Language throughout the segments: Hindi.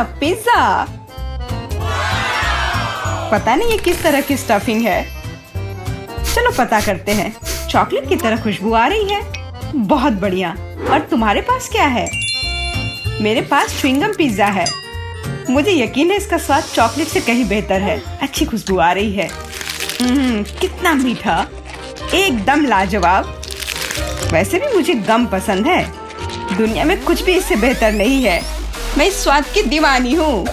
पिज्जा। पता नहीं ये किस तरह की स्टफिंग है। चलो पता करते हैं। चॉकलेट की तरह खुशबू आ रही है। बहुत बढ़िया। और तुम्हारे पास क्या है? मेरे पास च्युइंगम पिज्जा है। मुझे यकीन है इसका स्वाद चॉकलेट से कहीं बेहतर है। अच्छी खुशबू आ रही है। कितना मीठा, एकदम लाजवाब। वैसे भी मुझे गम पसंद है। दुनिया में कुछ भी इससे बेहतर नहीं है। मैं इस स्वाद की दीवानी हूँ।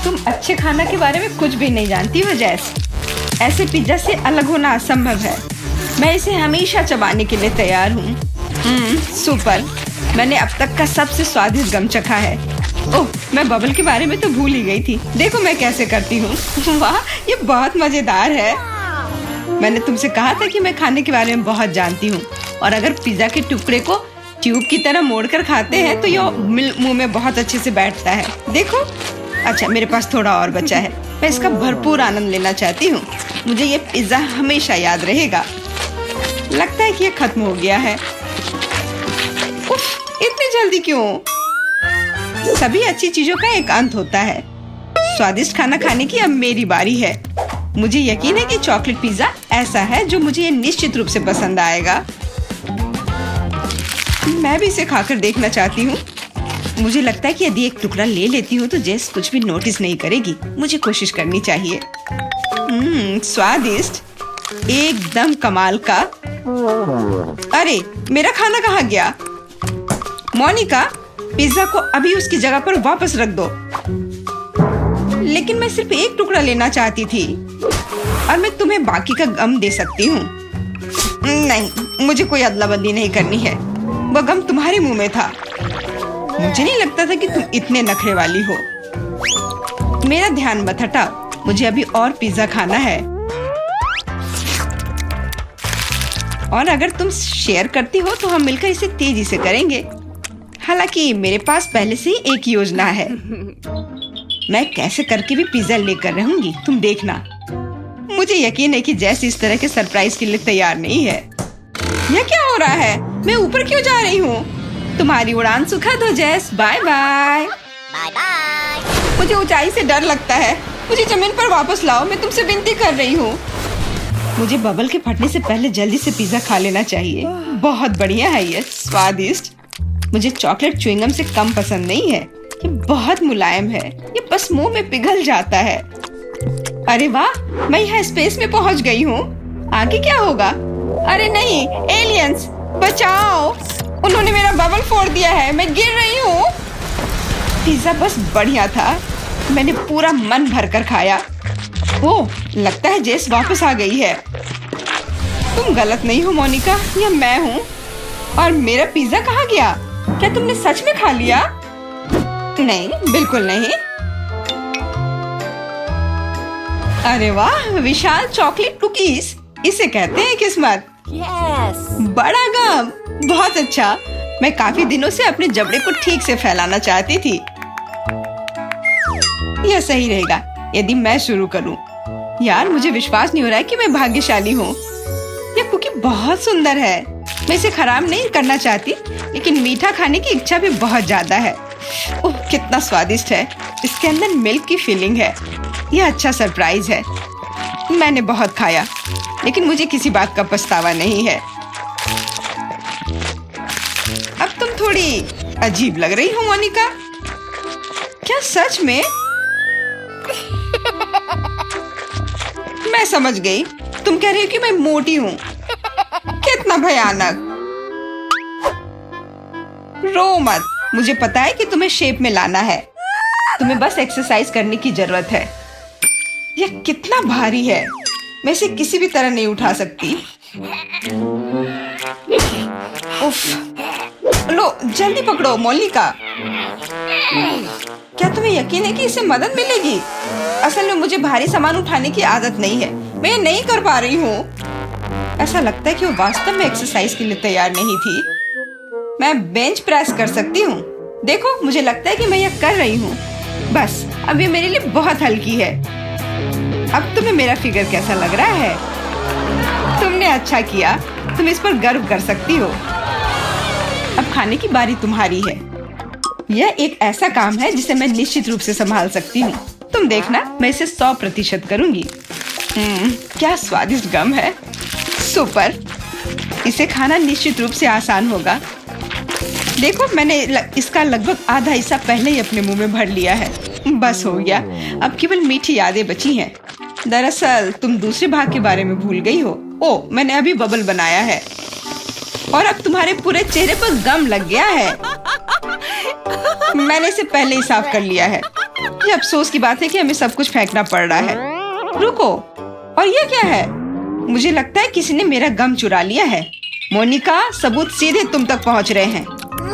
तुम अच्छे खाना के बारे में कुछ भी नहीं जानती हो जैस। ऐसे पिज्जा से अलग होना असंभव है। मैं इसे हमेशा चबाने के लिए तैयार हूँ। सुपर। मैंने अब तक का सबसे स्वादिष्ट गम चखा है। ओह, मैं बबल के बारे में तो भूल ही गई थी। देखो मैं कैसे करती हूँ। वाह, ये बहुत मजेदार है। मैंने तुमसे कहा था कि मैं खाने के बारे में बहुत जानती हूँ। और अगर पिज्जा के टुकड़े को ट्यूब की तरह मोड़कर खाते हैं तो ये मुंह में बहुत अच्छे से बैठता है। देखो। अच्छा, मेरे पास थोड़ा और बचा है। मैं इसका भरपूर आनंद लेना चाहती हूँ। मुझे ये पिज्जा हमेशा याद रहेगा। लगता है कि ये खत्म हो गया है। उफ, इतनी जल्दी क्यों? सभी अच्छी चीजों का एक अंत होता है। स्वादिष्ट खाना खाने की अब मेरी बारी है। मुझे यकीन है कि चॉकलेट पिज्जा ऐसा है जो मुझे निश्चित रूप से पसंद आएगा। मैं भी इसे खाकर देखना चाहती हूँ। मुझे लगता है कि यदि एक टुकड़ा ले लेती हूँ तो जेस कुछ भी नोटिस नहीं करेगी। मुझे कोशिश करनी चाहिए। स्वादिष्ट, एकदम कमाल का। अरे, मेरा खाना कहाँ गया? मोनिका, पिज्जा को अभी उसकी जगह पर वापस रख दो। लेकिन मैं सिर्फ एक टुकड़ा लेना चाहती थी और मैं तुम्हें बाकी का गम दे सकती हूँ। नहीं, मुझे कोई अदला बदली नहीं करनी है। वह गम तुम्हारे मुंह में था। मुझे नहीं लगता था कि तुम इतने नखरे वाली हो। मेरा ध्यान मत हटाओ। मुझे अभी और पिज्जा खाना है। और अगर तुम शेयर करती हो तो हम मिलकर इसे तेजी से करेंगे। हालांकि मेरे पास पहले से ही एक योजना है। मैं कैसे करके भी पिज्जा लेकर रहूंगी, तुम देखना। मुझे यकीन है कि जैस इस तरह के सरप्राइज के लिए तैयार नहीं है। यह क्या हो रहा है? मैं ऊपर क्यों जा रही हूँ? तुम्हारी उड़ान सुखद हो जैस। Bye bye. Bye bye. मुझे ऊंचाई से डर लगता है। मुझे जमीन पर वापस लाओ। मैं तुमसे विनती कर रही हूँ। मुझे बबल के फटने से पहले जल्दी से पिज्जा खा लेना चाहिए। बहुत बढ़िया है ये, स्वादिष्ट। मुझे चॉकलेट च्युइंगम से कम पसंद नहीं है। ये बहुत मुलायम है। ये बस मुंह में पिघल जाता है। अरे वाह, मैं यहाँ स्पेस में पहुँच गई हूँ। आगे क्या होगा? अरे नहीं, एलियंस बचाओ। उन्होंने मेरा बबल फोड़ दिया है। मैं गिर रही हूँ। पिज्जा बस बढ़िया था। मैंने पूरा मन भरकर खाया। ओह, लगता है जेस वापस आ गई है। तुम गलत नहीं हो मोनिका, यह मैं हूँ। और मेरा पिज्जा कहाँ गया? क्या तुमने सच में खा लिया? नहीं, बिल्कुल नहीं। अरे वाह, विशाल चॉकलेट कुकीज। इसे कहते हैं किस्मत। यस। बड़ा गम, बहुत अच्छा। मैं काफी दिनों से अपने जबड़े को ठीक से फैलाना चाहती थी। यह सही रहेगा यदि मैं शुरू करूं। यार, मुझे विश्वास नहीं हो रहा है कि मैं भाग्यशाली हूँ। यह कुकी बहुत सुंदर है। मैं इसे खराब नहीं करना चाहती, लेकिन मीठा खाने की इच्छा भी बहुत ज्यादा है। ओह, कितना स्वादिष्ट है। इसके अंदर मिल्क की फीलिंग है। यह अच्छा सरप्राइज है। मैंने बहुत खाया, लेकिन मुझे किसी बात का पछतावा नहीं है। अब तुम थोड़ी अजीब लग रही हो मोनिका। क्या सच में? मैं समझ गई। तुम कह रही हो कि मैं मोटी हूँ। कितना भयानक। रो मत। मुझे पता है कि तुम्हें शेप में लाना है। तुम्हें बस एक्सरसाइज करने की जरूरत है। यह कितना भारी है। मैं इसे किसी भी तरह नहीं उठा सकती। उफ। लो, जल्दी पकड़ो मोनिका। क्या तुम्हें यकीन है कि इससे मदद मिलेगी? असल में मुझे भारी सामान उठाने की आदत नहीं है। मैं ये नहीं कर पा रही हूँ। ऐसा लगता है कि वो वास्तव में एक्सरसाइज के लिए तैयार नहीं थी। मैं बेंच प्रेस कर सकती हूँ। देखो, मुझे लगता है कि मैं यह कर रही हूँ। बस, अब ये मेरे लिए बहुत हल्की है। अब तुम्हें मेरा फिगर कैसा लग रहा है? तुमने अच्छा किया। तुम इस पर गर्व कर सकती हो। अब खाने की बारी तुम्हारी है। यह एक ऐसा काम है जिसे मैं निश्चित रूप से संभाल सकती हूँ। तुम देखना, मैं इसे 100% करूंगी। क्या स्वादिष्ट गम है, सुपर। इसे खाना निश्चित रूप से आसान होगा। देखो, मैंने इसका लगभग आधा हिस्सा पहले ही अपने मुंह में भर लिया है। बस हो गया, अब केवल मीठी यादें बची हैं। दरअसल तुम दूसरे भाग के बारे में भूल गई हो। ओह, मैंने अभी बबल बनाया है और अब तुम्हारे पूरे चेहरे पर गम लग गया है। मैंने इसे पहले ही साफ कर लिया है। ये अफसोस की बात है कि हमें सब कुछ फेंकना पड़ रहा है। रुको, और ये क्या है? मुझे लगता है किसी ने मेरा गम चुरा लिया है। मोनिका, सबूत सीधे तुम तक पहुंच रहे हैं।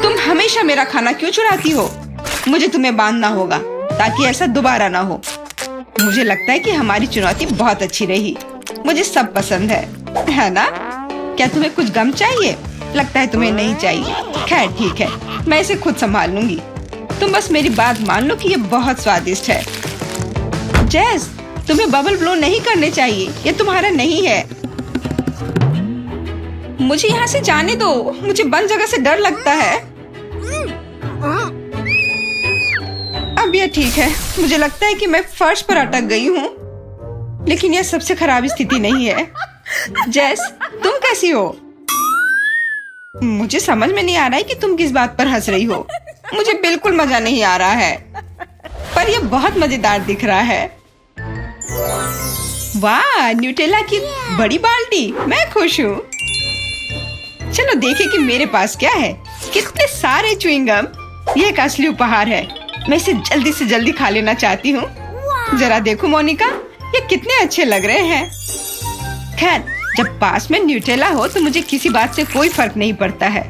तुम हमेशा मेरा खाना क्यों चुराती हो? मुझे तुम्हें बांधना होगा ताकि ऐसा दोबारा ना हो। मुझे लगता है कि हमारी चुनौती बहुत अच्छी रही। मुझे सब पसंद है ना? क्या तुम्हें कुछ गम चाहिए? लगता है तुम्हें नहीं चाहिए। खैर ठीक है, मैं इसे खुद संभाल लूंगी। तुम बस मेरी बात मान लो कि ये बहुत स्वादिष्ट है। जेस, तुम्हें बबल ब्लो नहीं करने चाहिए, ये तुम्हारा नहीं है। मुझे यहाँ से जाने दो, मुझे बंद जगह से डर लगता है। अब ये ठीक है। मुझे लगता है कि मैं फर्श पर अटक गई हूँ, लेकिन यह सबसे खराब स्थिति नहीं है। जेस, तुम कैसी हो? मुझे समझ में नहीं आ रहा है कि तुम किस बात पर हंस रही हो। मुझे बिल्कुल मजा नहीं आ रहा है, पर यह बहुत मजेदार दिख रहा है। वाह, न्यूटेला की बड़ी बाल्टी, मैं खुश हूँ। चलो देखें कि मेरे पास क्या है। कितने सारे च्युइंगम। ये एक असली उपहार है। मैं इसे जल्दी से जल्दी खा लेना चाहती हूँ। जरा देखो मोनिका, ये कितने अच्छे लग रहे हैं। खैर, जब पास में न्यूटेला हो तो मुझे किसी बात से कोई फर्क नहीं पड़ता है।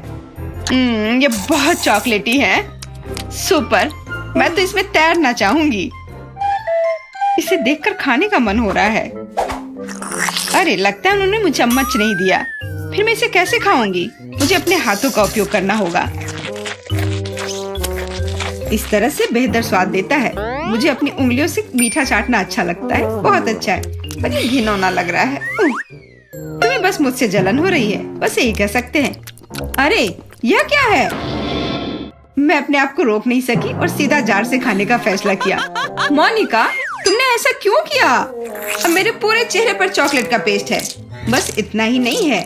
ये बहुत चॉकलेटी है। सुपर, मैं तो इसमें तैरना चाहूंगी। इसे देखकर खाने का मन हो रहा है। अरे, लगता है उन्होंने मुझे चम्मच नहीं दिया। फिर मैं इसे कैसे खाऊंगी? मुझे अपने हाथों का उपयोग करना होगा। इस तरह से बेहतर स्वाद देता है। मुझे अपनी उंगलियों से मीठा चाटना अच्छा लगता है। बहुत अच्छा है, पर ये घिनौना लग रहा है। तुम्हें बस मुझसे जलन हो रही है, बस यही कह सकते हैं। अरे, यह क्या है? मैं अपने आप को रोक नहीं सकी और सीधा जार से खाने का फैसला किया। मोनिका, तुमने ऐसा क्यों किया? अब मेरे पूरे चेहरे पर चॉकलेट का पेस्ट है। बस इतना ही नहीं है,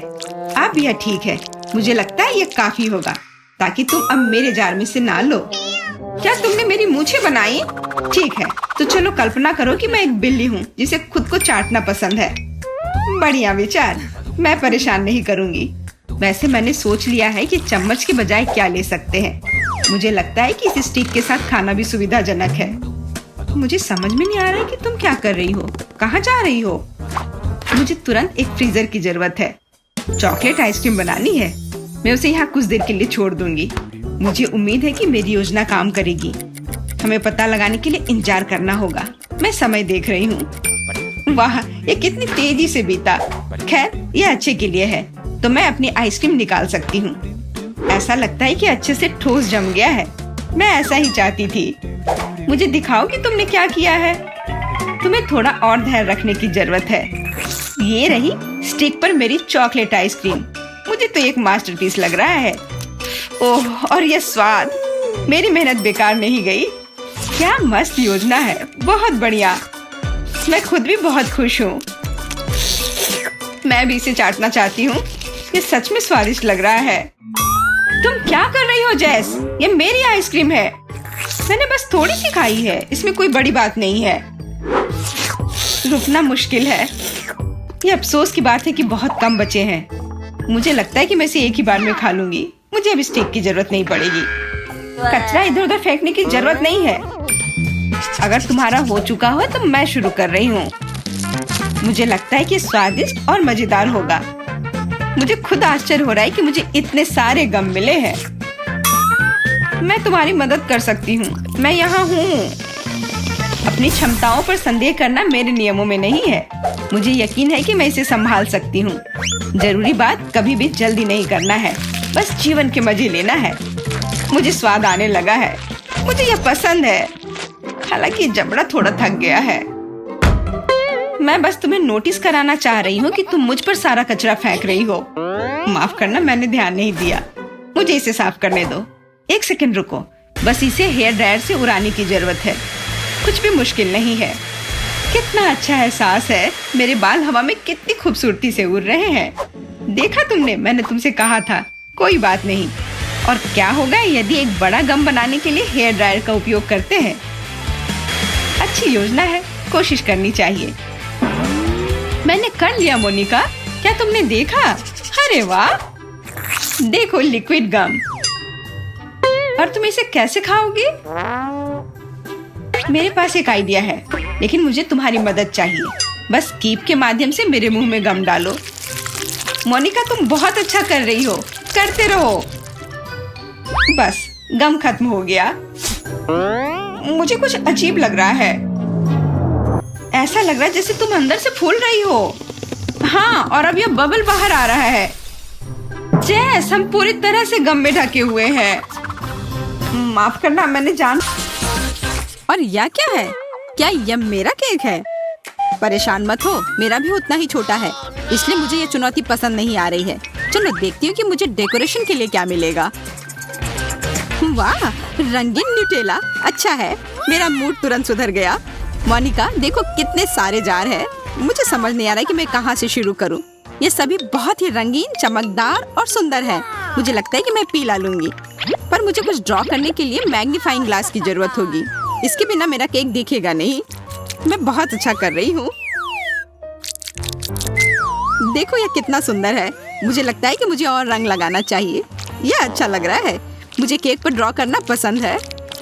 अब यह ठीक है। मुझे लगता है यह काफी होगा ताकि तुम अब मेरे जार में से ना लो। क्या तुमने मेरी मूछें बनाई? ठीक है, तो चलो कल्पना करो कि मैं एक बिल्ली हूँ जिसे खुद को चाटना पसंद है। बढ़िया विचार, मैं परेशान नहीं करूँगी। वैसे मैंने सोच लिया है कि चम्मच के बजाय क्या ले सकते हैं। मुझे लगता है कि इस स्टिक के साथ खाना भी सुविधाजनक है। मुझे समझ में नहीं आ रहा है कि तुम क्या कर रही हो, कहाँ जा रही हो? मुझे तुरंत एक फ्रीजर की जरूरत है। चॉकलेट आइसक्रीम बनानी है। मैं उसे यहाँ कुछ देर के लिए छोड़ दूंगी। मुझे उम्मीद है कि मेरी योजना काम करेगी। हमें पता लगाने के लिए इंतजार करना होगा। मैं समय देख रही हूँ। वाह, ये कितनी तेजी से बीता। खैर, ये अच्छे के लिए है, तो मैं अपनी आइसक्रीम निकाल सकती हूँ। ऐसा लगता है कि अच्छे से ठोस जम गया है। मैं ऐसा ही चाहती थी। मुझे दिखाओ कि तुमने क्या किया है। तुम्हें थोड़ा और धैर्य रखने की जरूरत है। ये रही स्टिक पर मेरी चॉकलेट आइसक्रीम। मुझे तो एक मास्टरपीस लग रहा है। ओह, और ये स्वाद। मेरी मेहनत बेकार नहीं गई। क्या मस्त योजना है, बहुत बढ़िया। मैं खुद भी बहुत खुश हूँ। मैं भी इसे चाटना चाहती हूँ। ये सच में स्वादिष्ट लग रहा है। तुम क्या कर रही हो जेस? ये मेरी आइसक्रीम है। मैंने बस थोड़ी सी खाई है, इसमें कोई बड़ी बात नहीं है। रुकना मुश्किल है। ये अफसोस की बात है कि बहुत कम बचे हैं। मुझे लगता है कि मैं इसे एक ही बार में खा लूंगी। मुझे अब स्टिक की जरूरत नहीं पड़ेगी। कचरा इधर उधर फेंकने की जरूरत नहीं है। अगर तुम्हारा हो चुका हो तो मैं शुरू कर रही हूँ। मुझे लगता है कि स्वादिष्ट और मजेदार होगा। मुझे खुद आश्चर्य हो रहा है कि मुझे इतने सारे गम मिले हैं। मैं तुम्हारी मदद कर सकती हूँ। मैं यहाँ हूँ। अपनी क्षमताओं पर संदेह करना मेरे नियमों में नहीं है। मुझे यकीन है कि मैं इसे संभाल सकती हूँ। जरूरी बात कभी भी जल्दी नहीं करना है, बस जीवन के मजे लेना है। मुझे स्वाद आने लगा है। मुझे यह पसंद है, हालांकि जबड़ा थोड़ा थक गया है। मैं बस तुम्हें नोटिस कराना चाह रही हूँ कि तुम मुझ पर सारा कचरा फेंक रही हो। माफ करना, मैंने ध्यान नहीं दिया। मुझे इसे साफ करने दो। एक सेकंड रुको। बस इसे हेयर ड्रायर से उड़ाने की जरूरत है। कुछ भी मुश्किल नहीं है। कितना अच्छा एहसास है। मेरे बाल हवा में कितनी खूबसूरती से उड़ रहे हैं। देखा तुमने, मैंने तुमसे कहा था। कोई बात नहीं। और क्या होगा यदि एक बड़ा गम बनाने के लिए हेयर ड्रायर का उपयोग करते हैं? अच्छी योजना है, कोशिश करनी चाहिए। मैंने कर लिया मोनिका। क्या तुमने देखा? अरे वाह, देखो लिक्विड गम। और तुम इसे कैसे खाओगी? मेरे पास एक आइडिया है, लेकिन मुझे तुम्हारी मदद चाहिए। बस कीप के माध्यम से मेरे मुंह में गम डालो। मोनिका, तुम बहुत अच्छा कर रही हो। करते रहो। बस गम खत्म हो गया। मुझे कुछ अजीब लग रहा है। ऐसा लग रहा है जैसे तुम अंदर से फूल रही हो। हाँ, और अब यह बबल बाहर आ रहा है। जैस, हम पूरी तरह से गम में ढके हुए हैं। माफ करना, मैंने जान। और यह क्या है? क्या यह मेरा केक है? परेशान मत हो, मेरा भी उतना ही छोटा है, इसलिए मुझे ये चुनौती पसंद नहीं आ रही है। चलो देखती हूँ कि मुझे डेकोरेशन के लिए क्या मिलेगा। वाह, रंगीन न्यूटेला। अच्छा है, मेरा मूड तुरंत सुधर गया। मोनिका, देखो कितने सारे जार हैं। मुझे समझ नहीं आ रहा है कि मैं कहाँ से शुरू करूँ। ये सभी बहुत ही रंगीन, चमकदार और सुंदर है। मुझे लगता है कि मैं पीला लूंगी, पर मुझे कुछ ड्रॉ करने के लिए मैग्नीफाइंग ग्लास की जरूरत होगी। इसके बिना मेरा केक दिखेगा नहीं। मैं बहुत अच्छा कर रही हूँ। देखो यह कितना सुंदर है। मुझे लगता है कि मुझे और रंग लगाना चाहिए। यह अच्छा लग रहा है। मुझे केक पर ड्रॉ करना पसंद है।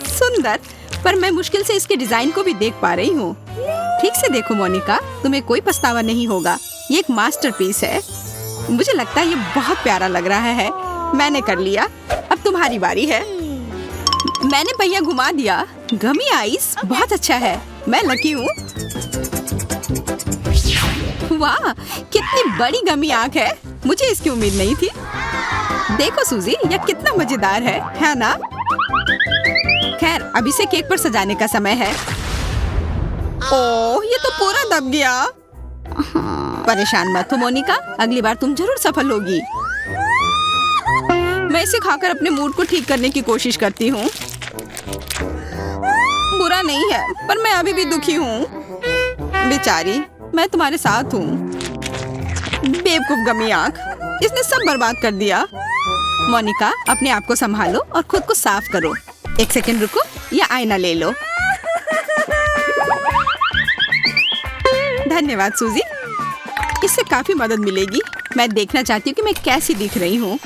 सुंदर, पर मैं मुश्किल से इसके डिजाइन को भी देख पा रही हूँ। ठीक से देखो मोनिका, तुम्हें कोई पछतावा नहीं होगा। ये एक मास्टरपीस है। मुझे लगता है ये बहुत प्यारा लग रहा है। मैंने कर लिया। अब तुम्हारी बारी है। मैंने पहिया घुमा दिया। गमी आइस बहुत अच्छा है। मैं लकी हूँ। वाह, कितनी बड़ी गमी आंख है। मुझे इसकी उम्मीद नहीं थी। देखो सूजी, यह कितना मजेदार है ना? खैर, अभी से केक पर सजाने का समय है। ओह, ये तो पूरा दब गया। परेशान मत हो मोनिका, अगली बार तुम जरूर सफल होगी। मैं इसे खाकर अपने मूड को ठीक करने की कोशिश करती हूँ। बुरा नहीं है, पर मैं अभी भी दुखी हूँ। बेचारी, मैं तुम्हारे साथ हूँ। बेवकूफ गमी आंख, इसने सब बर्बाद कर दिया। मोनिका, अपने आप को संभालो और खुद को साफ करो। एक सेकंड रुको, या आईना ले लो। धन्यवाद सूजी, इससे काफी मदद मिलेगी। मैं देखना चाहती हूँ कि मैं कैसी दिख रही हूँ।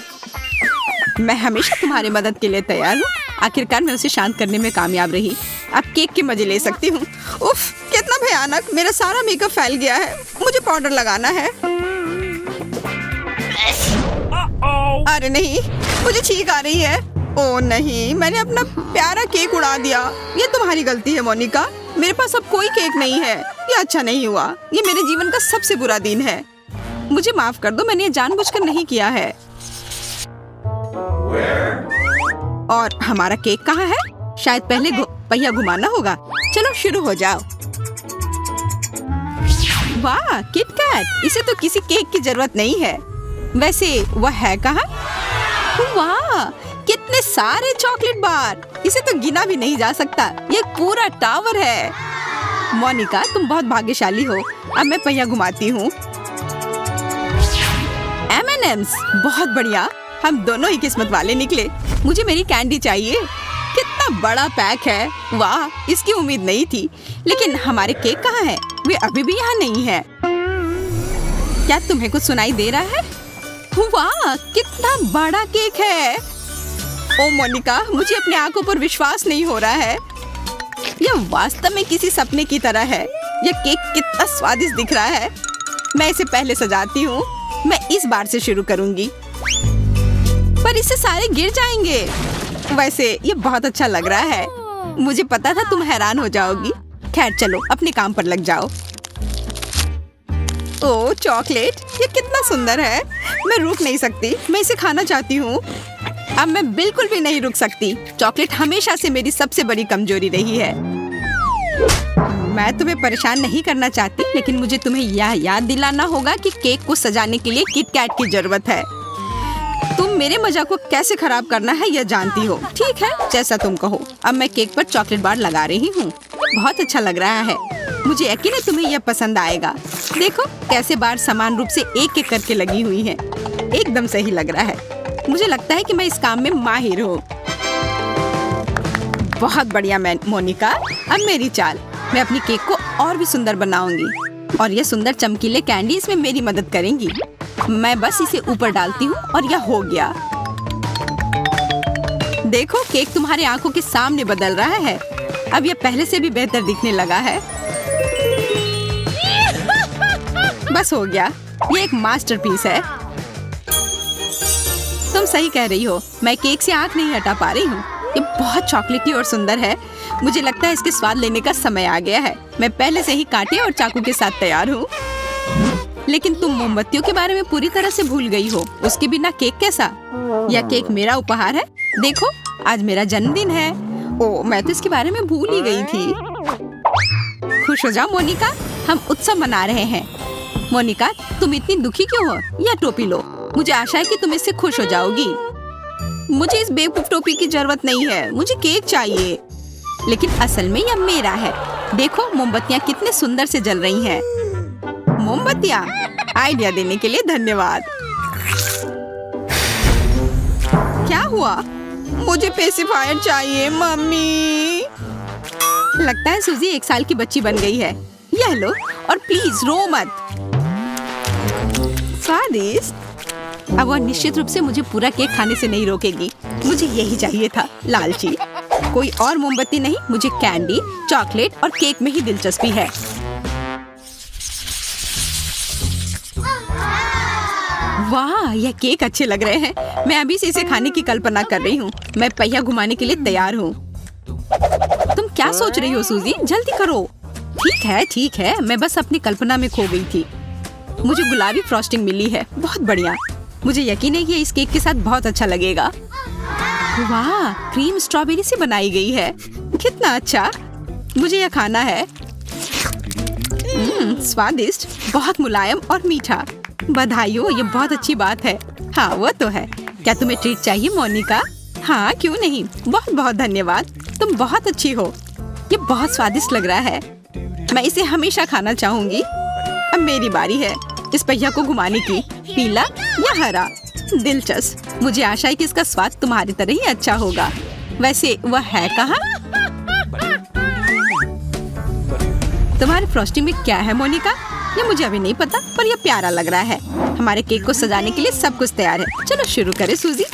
मैं हमेशा तुम्हारी मदद के लिए तैयार हूँ। आखिरकार मैं उसे शांत करने में कामयाब रही। अब केक के मजे ले सकती हूँ। उफ, कितना भयानक, मेरा सारा मेकअप फैल गया है। मुझे पाउडर लगाना है। अरे नहीं, मुझे छींक आ रही है। ओह नहीं, मैंने अपना प्यारा केक उड़ा दिया। ये तुम्हारी गलती है मोनिका। मेरे पास अब कोई केक नहीं है। ये अच्छा नहीं हुआ। ये मेरे जीवन का सबसे बुरा दिन है। मुझे माफ कर दो, मैंने ये जानबूझकर नहीं किया है। और हमारा केक कहाँ है? शायद पहले पहिया घुमाना होगा। चलो शुरू हो जाओ। वाह, किटकैट, इसे तो किसी केक की जरूरत नहीं है। वैसे वह है कहाँ? वाह, कितने सारे चॉकलेट बार। इसे तो गिना भी नहीं जा सकता। ये पूरा टावर है। मोनिका, तुम बहुत भाग्यशाली हो। अब मैं पहिया घुमाती हूँ। M&M's, बहुत बढ़िया। हम दोनों ही किस्मत वाले निकले। मुझे मेरी कैंडी चाहिए। कितना बड़ा पैक है। वाह, इसकी उम्मीद नहीं थी। लेकिन हमारे केक कहाँ हैं? वे अभी भी यहाँ नहीं है। क्या तुम्हें कुछ सुनाई दे रहा है? वाह, कितना बड़ा केक है। ओ मोनिका, मुझे अपने आंखों पर विश्वास नहीं हो रहा है। यह वास्तव में किसी सपने की तरह है। यह केक कितना स्वादिष्ट दिख रहा है। मैं इसे पहले सजाती हूँ। मैं इस बार से शुरू करूँगी, पर इससे सारे गिर जाएंगे। वैसे ये बहुत अच्छा लग रहा है। मुझे पता था तुम हैरान हो जाओगी। खैर चलो, अपने काम पर लग जाओ। ओह चॉकलेट, ये कितना सुंदर है। मैं रुक नहीं सकती। मैं इसे खाना चाहती हूँ। अब मैं बिल्कुल भी नहीं रुक सकती। चॉकलेट हमेशा से मेरी सबसे बड़ी कमजोरी रही है। मैं तुम्हें परेशान नहीं करना चाहती, लेकिन मुझे तुम्हें यह याद दिलाना होगा कि केक को सजाने के लिए किटकैट की जरूरत है। तुम मेरे मजाक को कैसे खराब करना है यह जानती हो। ठीक है, जैसा तुम कहो। अब मैं केक पर चॉकलेट बार लगा रही हूँ। बहुत अच्छा लग रहा है। मुझे यकीन है तुम्हें यह पसंद आएगा। देखो कैसे बार समान रूप से एक एक करके लगी हुई हैं। एकदम सही लग रहा है। मुझे लगता है कि मैं इस काम में माहिर हूँ। बहुत बढ़िया मोनिका। अब मेरी चाल। मैं अपनी केक को और भी सुंदर बनाऊंगी और यह सुंदर चमकीले कैंडी इसमें मेरी मदद करेंगी। मैं बस इसे ऊपर डालती हूँ और यह हो गया। देखो केक तुम्हारी आंखों के सामने बदल रहा है। अब यह पहले से भी बेहतर दिखने लगा है। बस हो गया। ये एक मास्टरपीस है। तुम सही कह रही हो। मैं केक से आंख नहीं हटा पा रही हूँ। ये बहुत चॉकलेटी और सुंदर है। मुझे लगता है इसके स्वाद लेने का समय आ गया है। मैं पहले से ही कांटे और चाकू के साथ तैयार हूँ। लेकिन तुम मोमबत्तियों के बारे में पूरी तरह से भूल गई हो। उसके बिना केक कैसा? यह केक मेरा उपहार है। देखो आज मेरा जन्मदिन है। ओह, मैं तो इसके बारे में भूल ही गई थी। खुश हो जाओ मोनिका, हम उत्सव मना रहे हैं। मोनिका तुम इतनी दुखी क्यों हो? यह टोपी लो। मुझे आशा है कि तुम इससे खुश हो जाओगी। मुझे इस बेवकूफ टोपी की जरूरत नहीं है। मुझे केक चाहिए। लेकिन असल में यह मेरा है। देखो मोमबत्तियाँ कितने सुंदर से जल रही हैं। मोमबत्तियाँ, आइडिया देने के लिए धन्यवाद। क्या हुआ? मुझे पेसिफायर चाहिए मम्मी। लगता है सूजी 1 साल की बच्ची बन गई है। यह लो और प्लीज रो मत। स्वादिष्ट। अब वह निश्चित रूप से मुझे पूरा केक खाने से नहीं रोकेगी। मुझे यही चाहिए था, लालची। कोई और मोमबत्ती नहीं। मुझे कैंडी, चॉकलेट और केक में ही दिलचस्पी है। वाह, यह केक अच्छे लग रहे हैं। मैं अभी से इसे खाने की कल्पना कर रही हूँ। मैं पहिया घुमाने के लिए तैयार हूँ। तुम क्या सोच रही हो सूजी? जल्दी करो। ठीक है, मैं बस अपनी कल्पना में खो गई थी। मुझे गुलाबी फ्रॉस्टिंग मिली है। बहुत बढ़िया। मुझे यकीन है कि इस केक के साथ बहुत अच्छा लगेगा। वाह, क्रीम स्ट्रॉबेरी से बनाई गई है। कितना अच्छा। मुझे यह खाना है। स्वादिष्ट, बहुत मुलायम और मीठा। बधाई हो, ये बहुत अच्छी बात है। हाँ वो तो है। क्या तुम्हें ट्रीट चाहिए मोनिका? हाँ क्यों नहीं। बहुत बहुत धन्यवाद। तुम बहुत अच्छी हो। ये बहुत स्वादिष्ट लग रहा है। मैं इसे हमेशा खाना चाहूंगी। अब मेरी बारी है इस पहिया को घुमाने की। पीला या हरा? दिलचस्प। मुझे आशा है कि इसका स्वाद तुम्हारी तरह ही अच्छा होगा। वैसे वह है कहाँ? तुम्हारे फ्रॉस्टिंग में क्या है मोनिका? ये मुझे अभी नहीं पता, पर यह प्यारा लग रहा है। हमारे केक को सजाने के लिए सब कुछ तैयार है। चलो शुरू करें सूजी।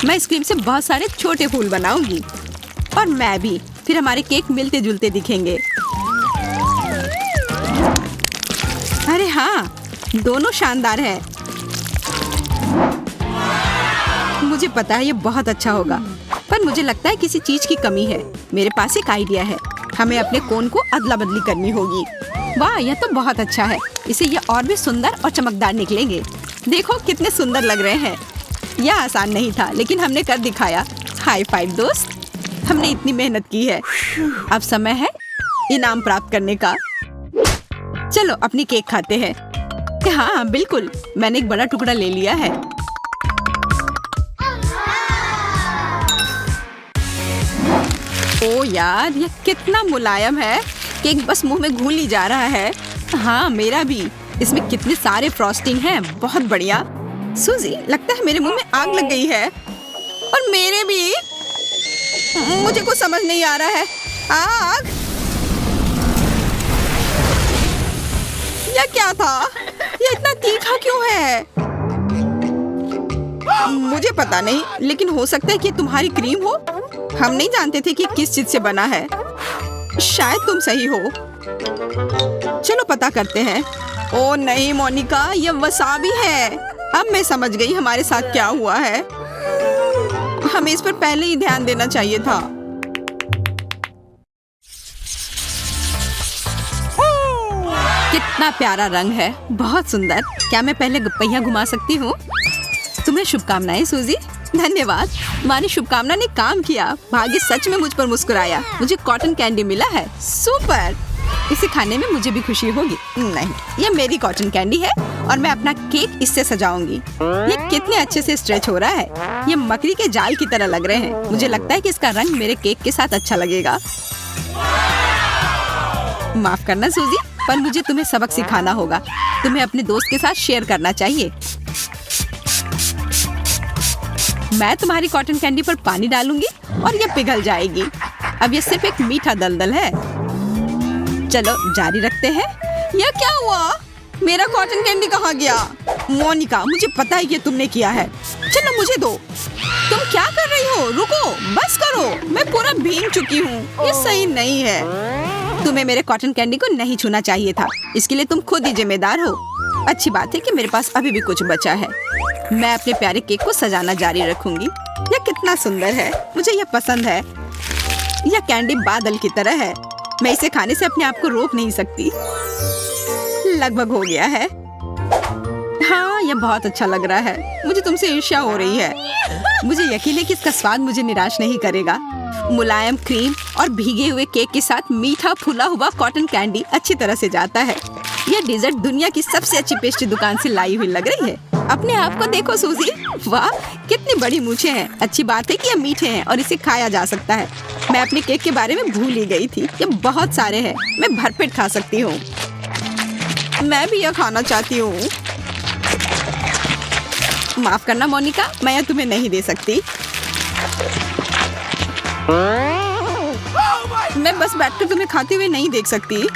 मैं इस क्रीम से बहुत सारे छोटे फूल बनाऊंगी और मैं भी। फिर हमारे केक मिलते जुलते दिखेंगे। अरे हाँ, दोनों शानदार है। मुझे पता है ये बहुत अच्छा होगा, पर मुझे लगता है किसी चीज की कमी है। मेरे पास एक आइडिया है। हमें अपने कोन को अदला बदली करनी होगी। वाह, यह तो बहुत अच्छा है। इसे ये और भी सुंदर और चमकदार निकलेंगे। देखो कितने सुंदर लग रहे हैं। यह आसान नहीं था, लेकिन हमने कर दिखाया। हाई फाइव दोस्त, हमने इतनी मेहनत की है। अब समय है इनाम प्राप्त करने का। चलो अपनी केक खाते हैं। हाँ बिल्कुल, मैंने एक बड़ा टुकड़ा ले लिया है। ओ यार, यह कितना मुलायम है। केक बस मुंह में घुल ही जा रहा है। हाँ मेरा भी। इसमें कितने सारे फ्रॉस्टिंग हैं। बहुत बढ़िया। सूजी, लगता है मेरे मुंह में आग लग गई है। और मेरे भी। मुझे कुछ समझ नहीं आ रहा है। आग? यह क्या था? यह इतना तीखा क्यों है? मुझे पता नहीं, लेकिन हो सकता है कि तुम्हारी क्रीम हो। हम नहीं जानते थे कि किस चीज से बना है। शायद तुम सही हो। चलो पता करते हैं। ओ नहीं मोनिका, यह वसाबी है। अब मैं समझ गई हमारे साथ क्या हुआ है। हमें इस पर पहले ही ध्यान देना चाहिए था। कितना प्यारा रंग है, बहुत सुंदर। क्या मैं पहले पहिया घुमा सकती हूँ? तुम्हें शुभकामनाएं सूजी। धन्यवाद। मानी शुभकामना ने काम किया। भाग्य सच में मुझ पर मुस्कुराया। मुझे कॉटन कैंडी मिला है। सुपर। इसे खाने में मुझे भी खुशी होगी। नहीं, ये मेरी कॉटन कैंडी है और मैं अपना केक इससे सजाऊंगी। ये कितने अच्छे से स्ट्रेच हो रहा है। ये मकड़ी के जाल की तरह लग रहे हैं। मुझे लगता है कि इसका रंग मेरे केक के साथ अच्छा लगेगा। माफ करना सूजी, पर मुझे तुम्हें सबक सिखाना होगा। तुम्हें अपने दोस्त के साथ शेयर करना चाहिए। मैं तुम्हारी कॉटन कैंडी पर पानी डालूंगी और ये पिघल जाएगी। अब ये सिर्फ एक मीठा दलदल है। चलो जारी रखते हैं। यह क्या हुआ? मेरा कॉटन कैंडी कहाँ गया? मोनिका, मुझे पता है कि तुमने किया है। चलो मुझे दो। तुम क्या कर रही हो? रुको, बस करो। मैं पूरा भीग चुकी हूँ। ये सही नहीं है। तुम्हें मेरे कॉटन कैंडी को नहीं छूना चाहिए था। इसके लिए तुम खुद ही जिम्मेदार हो। अच्छी बात है कि मेरे पास अभी भी कुछ बचा है। मैं अपने प्यारे केक को सजाना जारी रखूंगी। यह कितना सुंदर है। मुझे यह पसंद है। यह कैंडी बादल की तरह है। मैं इसे खाने से अपने आप को रोक नहीं सकती। लगभग हो गया है। हाँ, यह बहुत अच्छा लग रहा है। मुझे तुमसे ईर्ष्या हो रही है। मुझे यकीन है कि इसका स्वाद मुझे निराश नहीं करेगा। मुलायम क्रीम और भीगे हुए केक के साथ मीठा फूला हुआ कॉटन कैंडी अच्छी तरह से जाता है। यह डेजर्ट दुनिया की सबसे अच्छी पेस्ट्री दुकान से लाई हुई लग रही है। अपने आप को देखो सूजी। वाह, कितनी बड़ी मूछें हैं। अच्छी बात है कि ये मीठे हैं और इसे खाया जा सकता है। मैं अपने केक के बारे में भूल ही गई थी। ये बहुत सारे हैं। मैं भरपेट खा सकती हूँ। मैं भी यह खाना चाहती हूँ। माफ करना मोनिका, मैं यह तुम्हें नहीं दे सकती। मैं बस बैठकर तुम्हें खाते हुए नहीं देख सकती।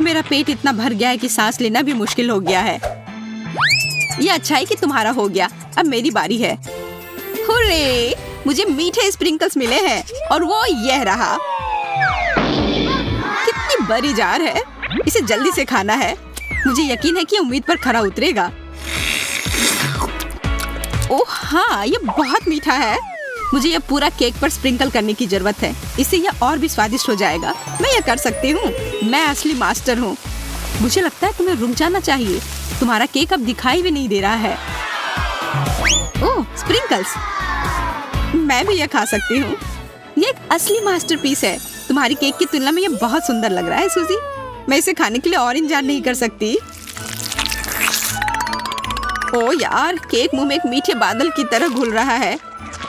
मेरा पेट इतना भर गया है कि सांस लेना भी मुश्किल हो गया है। ये अच्छा है कि तुम्हारा हो गया। अब मेरी बारी है। हुर्रे! मुझे मीठे स्प्रिंकल्स मिले हैं और वो यह रहा। कितनी बड़ी जार है। इसे जल्दी से खाना है। मुझे यकीन है कि उम्मीद पर खरा उतरेगा। ओह हाँ, ये बहुत मीठा है। मुझे यह पूरा केक पर स्प्रिंकल करने की जरूरत है। इससे यह और भी स्वादिष्ट हो जाएगा। मैं यह कर सकती हूँ। मैं असली मास्टर हूँ। मुझे लगता है तुम्हें रुक जाना चाहिए। तुम्हारा केक अब दिखाई भी नहीं दे रहा है। ओह, स्प्रिंकल्स। मैं भी यह खा सकती हूँ। ये एक असली मास्टरपीस है। तुम्हारी केक की तुलना में यह बहुत सुंदर लग रहा है सूजी। मैं इसे खाने के लिए और इंतजार नहीं कर सकती। ओह यार, केक मुंह में एक मीठे बादल की तरह घुल रहा है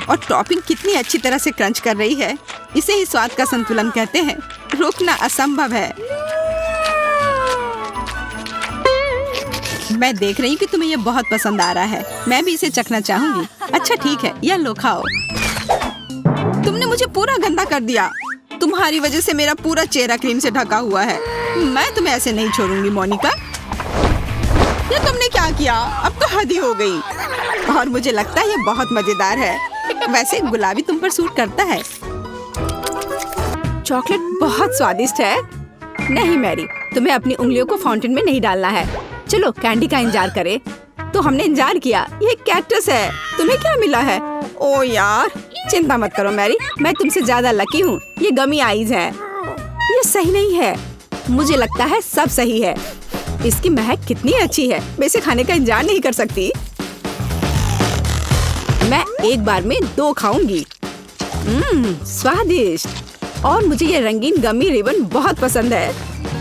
और टॉपिंग कितनी अच्छी तरह से क्रंच कर रही है। इसे ही स्वाद का संतुलन कहते हैं। रोकना असंभव है। मैं देख रही हूँ कि तुम्हें यह बहुत पसंद आ रहा है। मैं भी इसे चखना चाहूंगी। अच्छा ठीक है, यह लो खाओ। तुमने मुझे पूरा गंदा कर दिया। तुम्हारी वजह से मेरा पूरा चेहरा क्रीम से ढका हुआ है। मैं तुम्हें ऐसे नहीं छोड़ूंगी मोनिका। ये तुमने क्या किया? अब तो हद ही हो गई। और मुझे लगता है ये बहुत मजेदार है। वैसे गुलाबी तुम पर सूट करता है। चॉकलेट बहुत स्वादिष्ट है। नहीं मैरी, तुम्हें अपनी उंगलियों को फाउंटेन में नहीं डालना है। चलो कैंडी का इंतजार करें। तो हमने इंतजार किया। ये कैक्टस है। तुम्हें क्या मिला है? ओ यार, चिंता मत करो मैरी, मैं तुमसे ज्यादा लकी हूँ। ये गमी आइज है। ये सही नहीं है। मुझे लगता है सब सही है। इसकी महक कितनी अच्छी है। मैं इसे खाने का इंतजार नहीं कर सकती। मैं एक बार में 2 खाऊंगी। स्वादिष्ट। और मुझे ये रंगीन गमी रिबन बहुत पसंद है।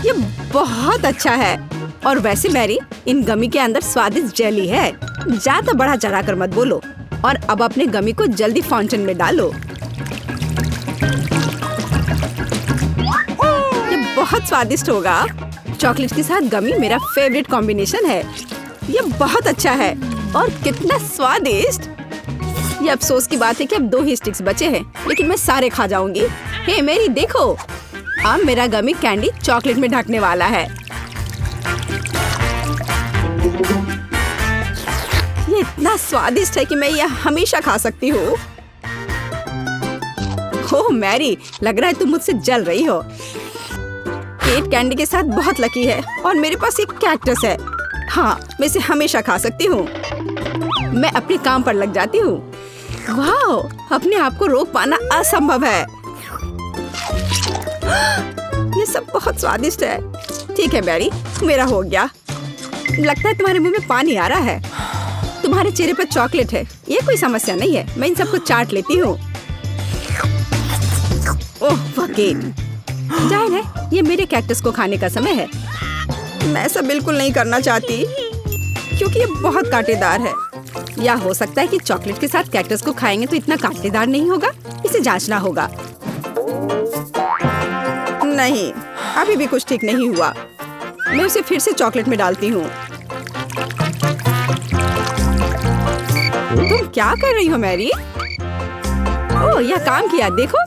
ये बहुत अच्छा है। और वैसे मैरी, इन गमी के अंदर स्वादिष्ट जेली है। ज्यादा बढ़ा चढ़ा कर मत बोलो। और अब अपने गमी को जल्दी फाउंटेन में डालो। ये बहुत स्वादिष्ट होगा। चॉकलेट के साथ गमी मेरा फेवरेट कॉम्बिनेशन है। ये बहुत अच्छा है और कितना स्वादिष्ट। ये अफसोस की बात है कि अब 2 ही स्टिक्स बचे हैं, लेकिन मैं सारे खा जाऊंगी। हे मेरी देखो, अब मेरा गमी कैंडी चॉकलेट में ढकने वाला है। ये इतना स्वादिष्ट है कि मैं यह हमेशा खा सकती हूँ। ओह मैरी, लग रहा है तुम मुझसे जल रही हो। केट कैंडी के साथ बहुत लकी है और मेरे पास एक कैक्टस है। हाँ, मैं इसे हमेशा खा सकती हूँ। मैं अपने काम पर लग जाती हूँ। वाह, अपने आप को रोक पाना असंभव है। ये सब बहुत स्वादिष्ट है। ठीक है मैरी, मेरा हो गया। लगता है तुम्हारे मुंह में पानी आ रहा है। तुम्हारे चेहरे पर चॉकलेट है, ये कोई समस्या नहीं है। मैं इन सबको चाट लेती हूँ। ओह फकीर, जाहिर है ये मेरे कैक्टस को खाने का समय है। मैं ऐसा बिल्कुल नहीं करना चाहती क्योंकि ये बहुत कांटेदार है। या हो सकता है कि चॉकलेट के साथ कैक्टस को खाएंगे तो इतना कांटेदार नहीं होगा। इसे जांचना होगा। नहीं, अभी भी कुछ ठीक नहीं हुआ। मैं उसे फिर से चॉकलेट में डालती हूँ। तुम क्या कर रही हो मैरी? ओह, यह काम किया। देखो,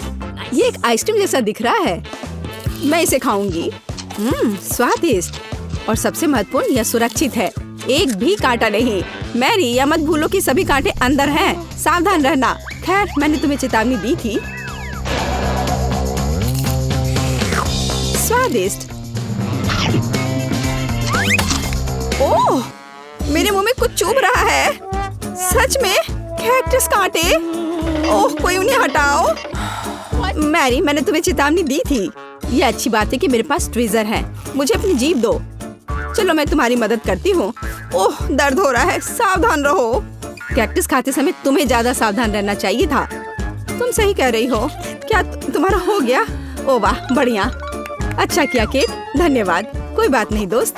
ये एक आइसक्रीम जैसा दिख रहा है। मैं इसे खाऊंगी। स्वादिष्ट और सबसे महत्वपूर्ण, यह सुरक्षित है। एक भी कांटा नहीं। मैरी, यह मत भूलो कि सभी कांटे अंदर हैं। सावधान रहना। खैर, मैंने तुम्हें चेतावनी दी थी। स्वादिष्ट। ओह, मेरे मुंह में कुछ चुभ रहा है। सच में कैक्टस कांटे। ओह, कोई उन्हें हटाओ। मैरी, मैंने तुम्हें चेतावनी दी थी। ये अच्छी बात है कि मेरे पास ट्विज़र है। मुझे अपनी जीभ दो। चलो, मैं तुम्हारी मदद करती हूँ। ओह, दर्द हो रहा है। सावधान रहो। कैक्टस खाते समय तुम्हें ज्यादा सावधान रहना चाहिए था। तुम सही कह रही हो। क्या तुम्हारा हो गया? ओह वाह, बढ़िया। अच्छा किया केट, धन्यवाद। कोई बात नहीं दोस्त।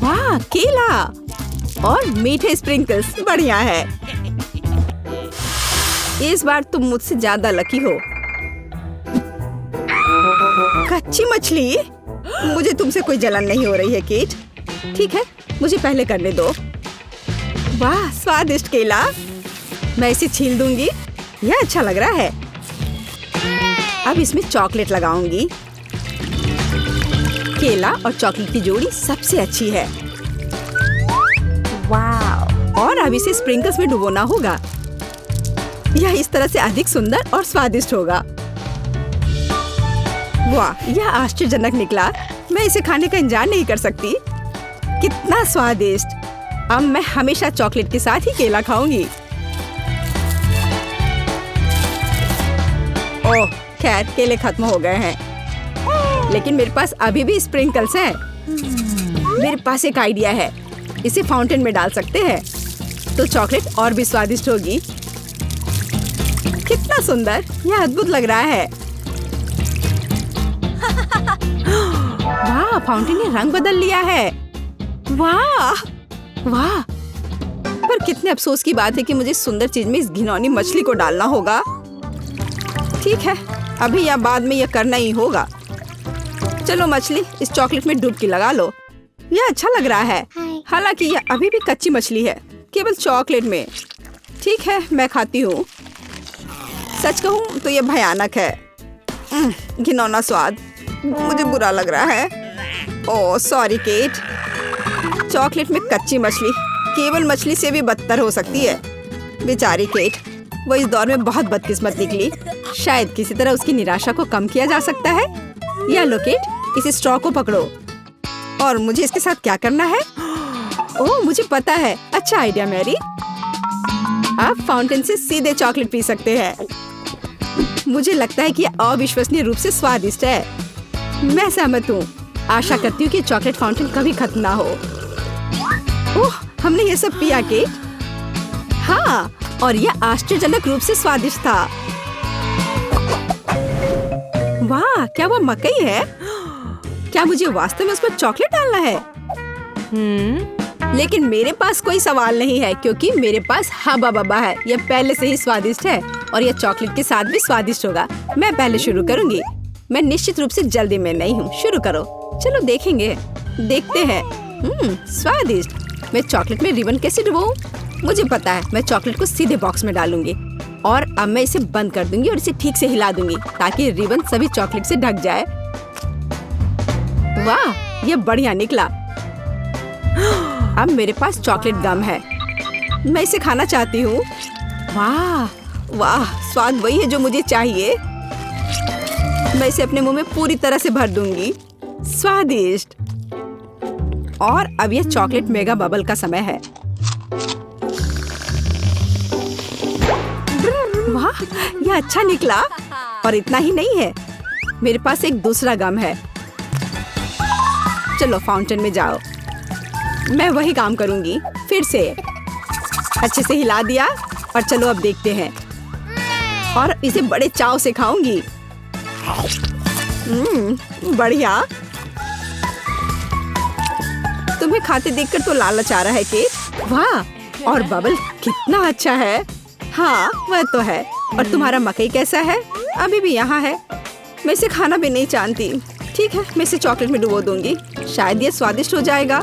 वाह, केला और मीठे स्प्रिंकल्स, बढ़िया है। इस बार तुम मुझसे ज्यादा लकी हो। कच्ची मछली? मुझे तुमसे कोई जलन नहीं हो रही है केट। ठीक है, मुझे पहले करने दो। वाह, स्वादिष्ट केला। मैं इसे छील दूंगी। यह अच्छा लग रहा है। अब इसमें चॉकलेट लगाऊंगी। केला और चॉकलेट की जोड़ी सबसे अच्छी है। वाह! और अब इसे स्प्रिंकल्स में डुबोना होगा। यह इस तरह से अधिक सुंदर और स्वादिष्ट होगा। वाह, यह आश्चर्यजनक निकला। मैं इसे खाने का इंतजार नहीं कर सकती। कितना स्वादिष्ट। अब मैं हमेशा चॉकलेट के साथ ही केला खाऊंगी। ओह, खैर केले खत्म हो गए हैं, लेकिन मेरे पास अभी भी स्प्रिंकल्स हैं। मेरे पास एक आइडिया है। इसे फाउंटेन में डाल सकते हैं तो चॉकलेट और भी स्वादिष्ट होगी। कितना सुंदर, यह अद्भुत लग रहा है। वाह, फाउंटेन ने रंग बदल लिया है। वाह वाह, पर कितने अफसोस की बात है कि मुझे सुंदर चीज में इस घिनौनी मछली को डालना होगा। ठीक है, अभी या बाद में यह करना ही होगा। चलो मछली, इस चॉकलेट में डुबकी लगा लो। यह अच्छा लग रहा है। हालांकि यह अभी भी कच्ची मछली है, केवल चॉकलेट में। ठीक है, मैं खाती हूँ। सच कहूँ तो यह भयानक है। घिनौना स्वाद, मुझे बुरा लग रहा है। Oh sorry cat. चॉकलेट में कच्ची मछली केवल मछली से भी बदतर हो सकती है। बेचारी केट, वो इस दौर में बहुत बदकिस्मत निकली। शायद किसी तरह उसकी निराशा को कम किया जा सकता है। या लो केट, इस स्ट्रॉ को पकड़ो। और मुझे इसके साथ क्या करना है? ओह, मुझे पता है। अच्छा आइडिया मैरी। आप फाउंटेन से सीधे चॉकलेट पी सकते हैं। मुझे लगता है कि यह अविश्वसनीय रूप से स्वादिष्ट है। मैं सहमत हूँ। आशा करती हूँ कि चॉकलेट फाउंटेन कभी खत्म ना हो। ओह, हमने ये सब पिया के? हाँ, और यह आश्चर्यजनक रूप से स्वादिष्ट था। वाह, क्या वो मकई है? क्या मुझे वास्तव में उस पर चॉकलेट डालना है? लेकिन मेरे पास कोई सवाल नहीं है क्योंकि मेरे पास हब्बा बब्बा है। यह पहले से ही स्वादिष्ट है और यह चॉकलेट के साथ भी स्वादिष्ट होगा। मैं पहले शुरू करूंगी। मैं निश्चित रूप से जल्दी में नहीं हूँ। शुरू करो। चलो देखेंगे, देखते हैं। स्वादिष्ट। मैं चॉकलेट में रिबन कैसे डुबाऊं? मुझे पता है, मैं चॉकलेट को सीधे बॉक्स में डालूंगी और अब मैं इसे बंद कर दूंगी और इसे ठीक से हिला दूंगी ताकि रिबन सभी चॉकलेट से ढक जाए। वाह, ये बढ़िया निकला। अब मेरे पास चॉकलेट गम है। मैं इसे खाना चाहती हूँ। वाह वाह, स्वाद वही है जो मुझे चाहिए। मैं इसे अपने मुंह में पूरी तरह से भर दूंगी। स्वादिष्ट। और अब यह चॉकलेट मेगा बबल का समय है। वाह, यह अच्छा निकला। और इतना ही नहीं है, मेरे पास एक दूसरा गम है। चलो फाउंटेन में जाओ। मैं वही काम करूंगी फिर से। अच्छे से हिला दिया और चलो अब देखते हैं। और इसे बड़े चाव से खाऊंगी। बढ़िया। तुम्हें खाते देखकर तो लालच आ रहा है केट। वाह, और बबल कितना अच्छा है। हाँ वह तो है। और तुम्हारा मकई कैसा है? अभी भी यहाँ है। मैं इसे खाना भी नहीं जानती। ठीक है, मैं इसे चॉकलेट में डुबो दूंगी, शायद ये स्वादिष्ट हो जाएगा।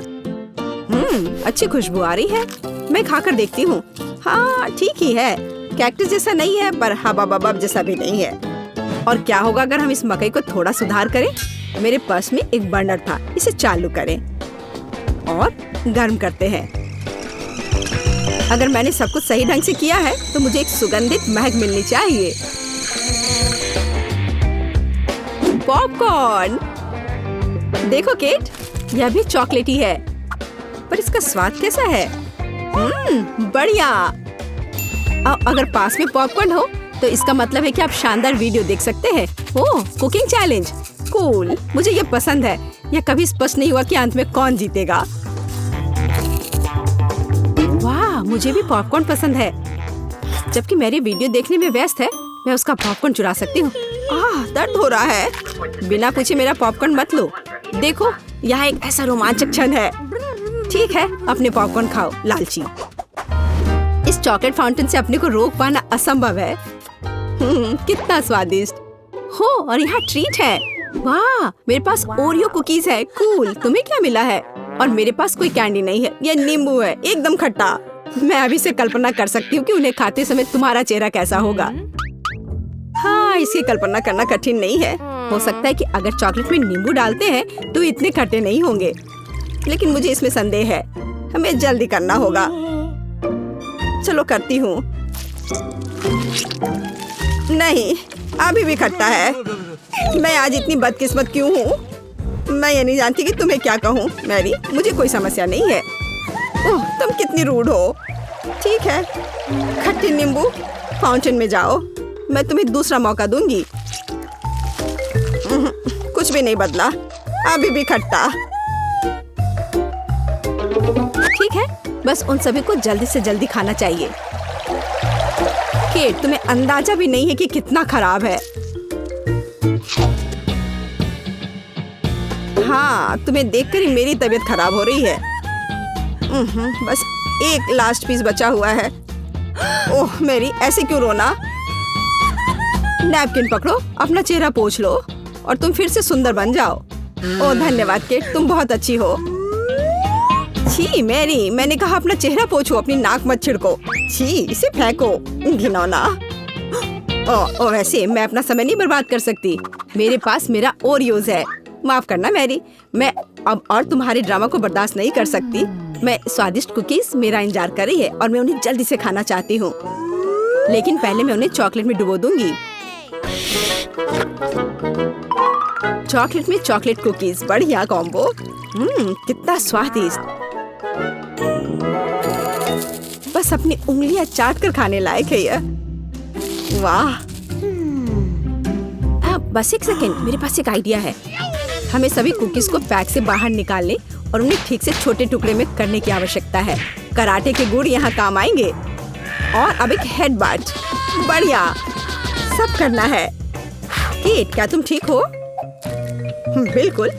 अच्छी खुशबू आ रही है। मैं खाकर देखती हूँ। हाँ ठीक ही है, कैक्टस जैसा नहीं है पर हबा बबा जैसा भी नहीं है। और क्या होगा अगर हम इस मकई को थोड़ा सुधार करें? मेरे पर्स में एक बर्नर था, इसे चालू करें और गर्म करते हैं। अगर मैंने सब कुछ सही ढंग से किया है तो मुझे एक सुगंधित महक मिलनी चाहिए। पॉपकॉर्न देखो केट, यह भी चॉकलेटी है, पर इसका स्वाद कैसा है? बढ़िया। अगर पास में पॉपकॉर्न हो तो इसका मतलब है कि आप शानदार वीडियो देख सकते हैं। ओह, कुकिंग चैलेंज, कूल। मुझे ये पसंद है। यह कभी स्पष्ट नहीं हुआ कि अंत में कौन जीतेगा। वाह, मुझे भी पॉपकॉर्न पसंद है। जबकि मेरी वीडियो देखने में व्यस्त है, मैं उसका पॉपकॉर्न चुरा सकती हूँ। दर्द हो रहा है। बिना पूछे मेरा पॉपकॉर्न मत लो। देखो, यहाँ एक ऐसा रोमांचक क्षण है। ठीक है, अपने पॉपकॉर्न खाओ, लालची। इस चॉकलेट फाउंटेन से अपने को रोक पाना असंभव है। कितना स्वादिष्ट हो। और यहाँ ट्रीट है। वाह, मेरे पास ओरियो कुकीज है। कूल। तुम्हें क्या मिला है? और मेरे पास कोई कैंडी नहीं है। यह नींबू है, एकदम खट्टा। मैं अभी से कल्पना कर सकती हूँ कि उन्हें खाते समय तुम्हारा चेहरा कैसा होगा। हाँ, इसकी कल्पना करना कठिन नहीं है। हो सकता है कि अगर चॉकलेट में नींबू डालते हैं तो इतने खट्टे नहीं होंगे, लेकिन मुझे इसमें संदेह है। हमें जल्दी करना होगा। चलो करती हूँ। नहीं, अभी भी खट्टा है। मैं आज इतनी बदकिस्मत क्यों हूँ? मैं ये नहीं जानती कि तुम्हें क्या कहूँ। मैरी, मुझे कोई समस्या नहीं है। ओह, तुम कितनी रूड हो। ठीक है, खट्टे नींबू फाउंटेन में जाओ। मैं तुम्हें दूसरा मौका दूंगी। कुछ भी नहीं बदला, अभी भी खट्टा। ठीक है, बस उन सभी को जल्दी से जल्दी खाना चाहिए। केट, तुम्हें अंदाजा भी नहीं है कि कितना खराब है। हाँ, तुम्हें देखकर ही मेरी तबीयत खराब हो रही है। बस एक लास्ट पीस बचा हुआ है। ओह मेरी, ऐसे क्यों रोना? नैपकिन पकड़ो, अपना चेहरा पोंछ लो और तुम फिर से सुंदर बन जाओ। ओह धन्यवाद केट, तुम बहुत अच्छी हो। छी मैरी, मैंने कहा अपना चेहरा पोंछो, अपनी नाक मत छिड़को। छी, इसे फेंको, घिनौना। ओह वैसे मैं अपना समय नहीं बर्बाद कर सकती। मेरे पास मेरा ओरियोज है। माफ करना मैरी, मैं अब और तुम्हारे ड्रामा को बर्दाश्त नहीं कर सकती। मैं स्वादिष्ट कुकीज मेरा इंतजार कर रही है और मैं उन्हें जल्दी से खाना चाहती हूँ, लेकिन पहले मैं उन्हें चॉकलेट में डुबो दूंगी। चॉकलेट में चॉकलेट कुकीज, बढ़िया कॉम्बो। कितना स्वादिष्ट। बस अपनी उंगलियां चाट कर खाने लायक है यह। वाह। बस एक सेकेंड, मेरे पास एक आइडिया है। हमें सभी कुकीज को पैक से बाहर निकालने और उन्हें ठीक से छोटे टुकड़े में करने की आवश्यकता है। कराटे के गुण यहाँ काम आएंगे। और अब एक हेडबट, बढ़िया, सब करना है। केट, क्या तुम ठीक हो? बिल्कुल।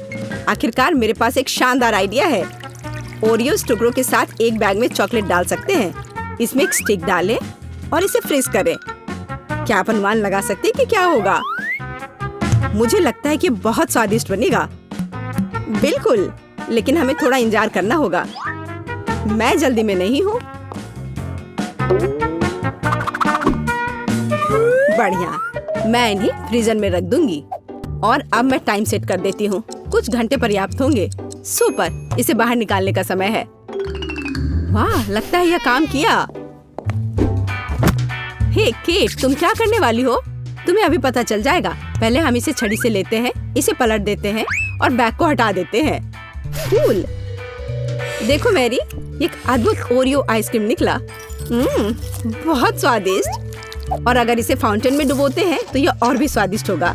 आखिरकार मेरे पास एक शानदार आइडिया है। ओरियोस टुकड़ों के साथ एक बैग में चॉकलेट डाल सकते हैं। इसमें एक स्टिक डालें और इसे फ्रीज करें। क्या आप अनुमान लगा सकते हैं कि क्या होगा? मुझे लगता है कि बहुत स्वादिष्ट बनेगा। बिल्कुल, लेकिन हमें थोड़ा इंतजार करना होगा। मैं जल्दी में नहीं हूँ। बढ़िया, मैं इन्हें फ्रीजर में रख दूंगी और अब मैं टाइम सेट कर देती हूँ। कुछ घंटे पर्याप्त होंगे। सुपर, इसे बाहर निकालने का समय है। वाह, लगता है यह काम किया। हे केट, तुम क्या करने वाली हो? तुम्हें अभी पता चल जाएगा। पहले हम इसे छड़ी से लेते हैं, इसे पलट देते हैं और बैग को हटा देते हैं। कूल। देखो मैरी, एक अद्भुत ओरियो आइसक्रीम निकला। बहुत स्वादिष्ट। और अगर इसे फाउंटेन में डुबोते हैं तो यह और भी स्वादिष्ट होगा।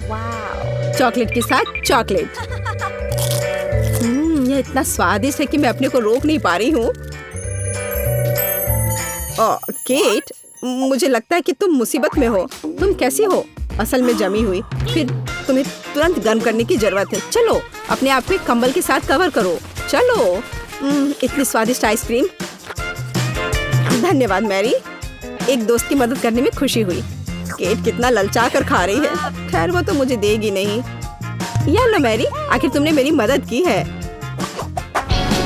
चॉकलेट के साथ चॉकलेट। यह इतना स्वादिष्ट है कि मैं अपने को रोक नहीं पा रही हूँ। केट, मुझे लगता है कि तुम मुसीबत में हो। तुम कैसी हो? असल में जमी हुई। फिर तुम्हें तुरंत गर्म करने की जरूरत है। चलो अपने आप को एक कंबल के साथ कवर करो। चलो। इतनी स्वादिष्ट आइसक्रीम। धन्यवाद मैरी, एक दोस्त की मदद करने में खुशी हुई। केट कितना ललचा कर खा रही है। खैर वो तो मुझे देगी नहीं। या लो मैरी, आखिर तुमने मेरी मदद की है।